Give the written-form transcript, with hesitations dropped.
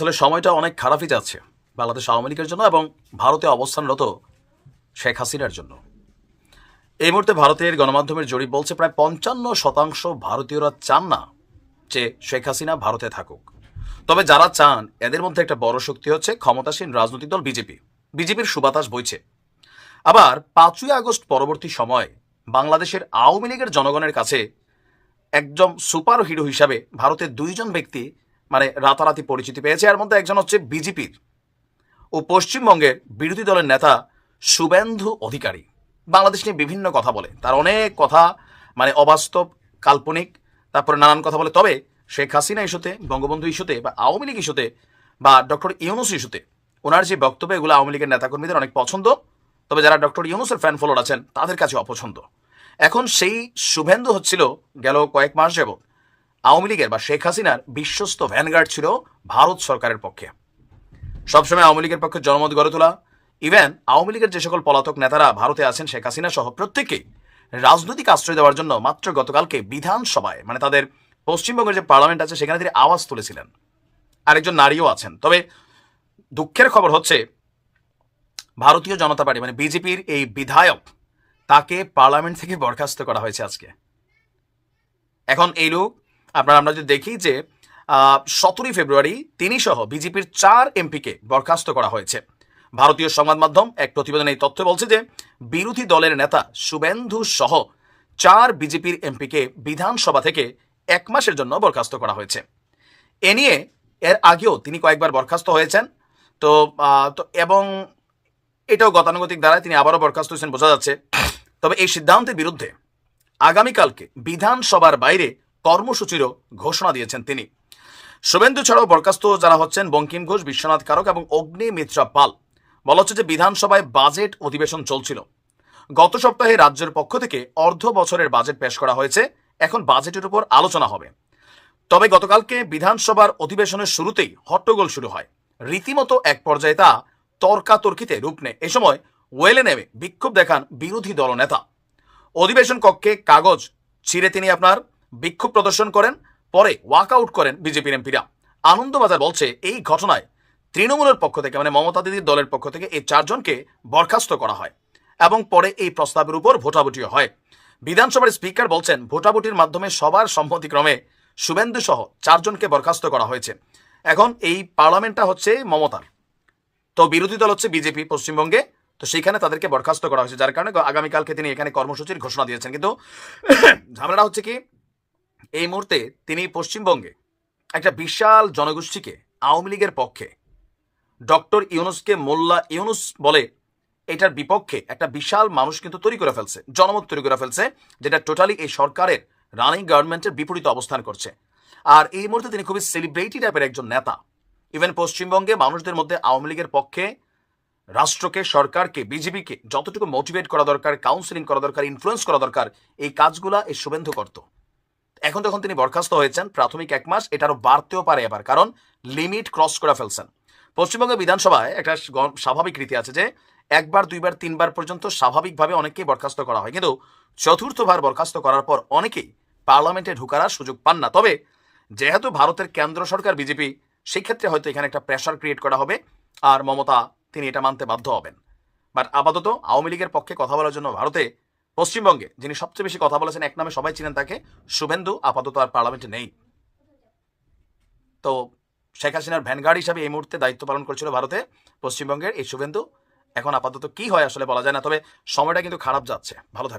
আসলে সময়টা অনেক খারাপই যাচ্ছে বাংলাদেশ আওয়ামী লীগের জন্য এবং ভারতে অবস্থানরত শেখ হাসিনার জন্য। এই মুহূর্তে ভারতের গণমাধ্যমের জরিপ বলছে প্রায় ৫৫% ভারতীয়রা চান না যে শেখ হাসিনা ভারতে থাকুক। তবে যারা চান এদের মধ্যে একটা বড় শক্তি হচ্ছে ক্ষমতাসীন রাজনৈতিক দল বিজেপি। বিজেপির সুবাতাস বইছে। আবার ৫ই আগস্ট পরবর্তী সময় বাংলাদেশের আওয়ামী লীগের জনগণের কাছে একজন সুপার হিরো হিসাবে ভারতের দুইজন ব্যক্তি রাতারাতি পরিচিতি পেয়েছে। এর মধ্যে একজন হচ্ছে বিজেপির ও পশ্চিমবঙ্গের বিরোধী দলের নেতা শুভেন্দু অধিকারী। বাংলাদেশ নিয়ে বিভিন্ন কথা বলে, তার অনেক কথা অবাস্তব, কাল্পনিক, তারপরে নানান কথা বলে। তবে শেখ হাসিনা ইস্যুতে, বঙ্গবন্ধু ইস্যুতে বা আওয়ামী লীগ ইস্যুতে বা ডক্টর ইউনুস ইস্যুতে ওনার যে বক্তব্য, এগুলো আওয়ামী লীগের নেতাকর্মীদের অনেক পছন্দ। তবে যারা ডক্টর ইউনুসের ফ্যান ফলোয়ার আছেন তাদের কাছে অপছন্দ। এখন সেই শুভেন্দু হচ্ছিল গেল কয়েক মাস যাবৎ আওয়ামী লীগের বা শেখ হাসিনার বিশ্বস্ত ভ্যানগার্ড ছিল ভারত সরকারের পক্ষে। সবসময় আওয়ামী লীগের পক্ষে জনমত গড়ে তোলা। ইভেন আওয়ামী লীগের যে সকল পলাতক নেতারা ভারতে আছেন, শেখ হাসিনা সহ প্রত্যেকেই রাজনৈতিক আশ্রয় দেওয়ার জন্য মাত্র গতকালকে বিধানসভায় তাদের পশ্চিমবঙ্গের যে পার্লামেন্ট আছে সেখানে তিনি আওয়াজ তুলেছিলেন। আরেকজন নারীও আছেন। তবে দুঃখের খবর হচ্ছে ভারতীয় জনতা পার্টি বিজেপির এই বিধায়ক, তাকে পার্লামেন্ট থেকে বরখাস্ত করা হয়েছে আজকে। এখন এই লোক আমরা যদি দেখি যে 17 ফেব্রুয়ারি তিনি সহ বিজেপির 4 এমপিকে বরখাস্ত করা হয়েছে। ভারতীয় সংবাদ মাধ্যম এক প্রতিবেদনে এই তথ্য বলছে যে বিরোধী দলের নেতা শুভেন্দু সহ 4 বিজেপির এমপিকে বিধানসভা থেকে 1 মাসের জন্য বরখাস্ত করা হয়েছে। এ নিয়ে এর আগেও তিনি কয়েকবার বরখাস্ত হয়েছেন। তো এবং এটাও গতানুগতিক দ্বারায় তিনি আবারও বরখাস্ত হয়েছেন বোঝা যাচ্ছে। তবে এই সিদ্ধান্তের বিরুদ্ধে আগামীকালকে বিধানসভার বাইরে কর্মসূচিরও ঘোষণা দিয়েছেন তিনি। শুভেন্দু ছাড়াও বরখাস্ত যারা হচ্ছেন বঙ্কিম ঘোষ, বিশ্বনাথ কারক এবং অগ্নিমিত্রা পাল। বলা হচ্ছে যে বিধানসভায় বাজেট অধিবেশন চলছিল। গত সপ্তাহে রাজ্যের পক্ষ থেকে অর্ধ বছরের বাজেট পেশ করা হয়েছে। এখন বাজেটের উপর আলোচনা হবে। তবে গতকালকে বিধানসভার অধিবেশনের শুরুতেই হট্টগোল শুরু হয়। রীতিমতো এক পর্যায়ে তা তর্কাতর্কিতে রূপ নেয়। এ সময় ওয়েলে নেমে বিক্ষোভ দেখান বিরোধী দলনেতা। অধিবেশন কক্ষে কাগজ ছিঁড়ে তিনি বিক্ষোভ প্রদর্শন করেন। পরে ওয়াকআউট করেন বিজেপির এমপিরা। আনন্দবাজার বলছে এই ঘটনায় তৃণমূলের পক্ষ থেকে মমতা দিদির দলের পক্ষ থেকে এই 4 জনকে বরখাস্ত করা হয় এবং পরে এই প্রস্তাবের উপর ভোটাভুটিও হয়। বিধানসভার স্পিকার বলছেন ভোটাভুটির মাধ্যমে সবার সম্মতিক্রমে শুভেন্দু সহ 4 জনকে বরখাস্ত করা হয়েছে। এখন এই পার্লামেন্টটা হচ্ছে মমতার, তো বিরোধী দল হচ্ছে বিজেপি পশ্চিমবঙ্গে। তো সেইখানে তাদেরকে বরখাস্ত করা হয়েছে, যার কারণে আগামীকালকে তিনি এখানে কর্মসূচির ঘোষণা দিয়েছেন। কিন্তু ঝামেলাটা হচ্ছে কি, এই মুহূর্তে তিনি পশ্চিমবঙ্গে একটা বিশাল জনগোষ্ঠীকে আওয়ামী লীগের পক্ষে, ডক্টর ইউনুসকে মোল্লা ইউনুস বলে এটার বিপক্ষে একটা বিশাল মানুষ কিন্তু তৈরি করে ফেলছে, জনমত তৈরি করে ফেলছে, যেটা টোটালি এই সরকারের রানিং গভর্নমেন্টের বিপরীতে অবস্থান করছে। আর এই মুহূর্তে তিনি খুবই সেলিব্রিটি টাইপের একজন নেতা। ইভেন পশ্চিমবঙ্গে মানুষদের মধ্যে আওয়ামী লীগের পক্ষে রাষ্ট্রকে, সরকারকে, বিজেপিকে যতটুকু মোটিভেট করা দরকার, কাউন্সিলিং করা দরকার, ইনফ্লুয়েন্স করা দরকার, এই কাজগুলা এই শুভেন্দু করত। এখন যখন তিনি বরখাস্ত হয়েছেন প্রাথমিক 1 মাস, এটারও বাড়তেও পারে এবার, কারণ লিমিট ক্রস করে ফেলছেন। পশ্চিমবঙ্গ বিধানসভায় একটা স্বাভাবিক রীতি আছে যে 1 বার 2 বার 3 বার পর্যন্ত স্বাভাবিকভাবে অনেককেই বরখাস্ত করা হয়, কিন্তু চতুর্থবার বরখাস্ত করার পর অনেকেই পার্লামেন্টে ঢুকার সুযোগ পান না। তবে যেহেতু ভারতের কেন্দ্র সরকার বিজেপি, সেই ক্ষেত্রে হয়তো এখানে একটা প্রেশার ক্রিয়েট করা হবে আর মমতা তিনি এটা মানতে বাধ্য হবেন। বাট আপাতত আওয়ামী লীগের পক্ষে কথা বলার জন্য ভারতে, পশ্চিমবঙ্গে যিনি সবচেয়ে বেশি কথা বলেছেন, এক নামে সবাই চিনেন তাকে, শুভেন্দু, আপাতত আর পার্লামেন্টে নেই। তো শেখ হাসিনার ভ্যানগার্ড হিসাবে এই মুহূর্তে দায়িত্ব পালন করছিল ভারতে পশ্চিমবঙ্গের এই শুভেন্দু। এখন আপাতত কি হয় আসলে বলা যায় না, তবে সময়টা কিন্তু খারাপ যাচ্ছে। ভালো থাকবে।